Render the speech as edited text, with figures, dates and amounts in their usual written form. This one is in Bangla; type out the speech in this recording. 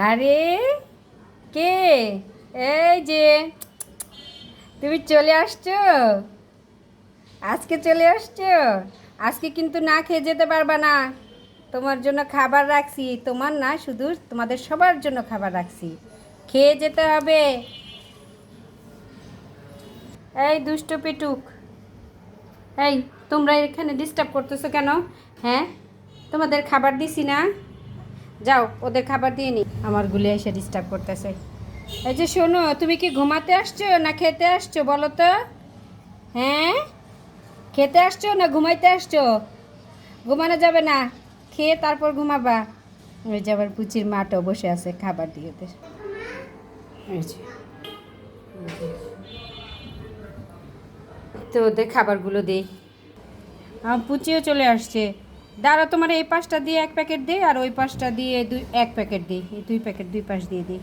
আরে কে? এই যে তুমি চলে আসছো, আজকে চলে আসছো। আজকে কিন্তু না খেয়ে যেতে পারবা না। তোমার জন্য খাবার রাখছি, তোমার না শুধু তোমাদের সবার জন্য খাবার রাখছি, খেয়ে যেতে হবে। এই দুষ্ট পেটুক, এই তোমরা এখানে ডিস্টার্ব করতেছো কেন? হ্যাঁ, তোমাদের খাবার দিছি না? যাও ওদের খাবার দিয়ে নি, আমার গুলি এসে ডিস্টার্ব করতেছে। এই যে শোনো, তুমি কি ঘুমাতে আসছো না খেতে আসছো বলো তো? হ্যাঁ, খেতে আসছো না ঘুমাইতে আসছো? ঘুমানো যাবে না, খেয়ে তারপর ঘুমাবা। ওই যে আবার পুচির মাটাও বসে আছে খাবার দিয়ে ওদের। এই যে, তো ওদের খাবারগুলো দিই। পুচিও চলে আসছে। দাঁড়া, তোমার এই পাশটা দিয়ে এক প্যাকেট দিই আর ওই পাশটা দিয়ে এক প্যাকেট দিই, এই দুই প্যাকেট দুই পাশ দিয়ে দিই।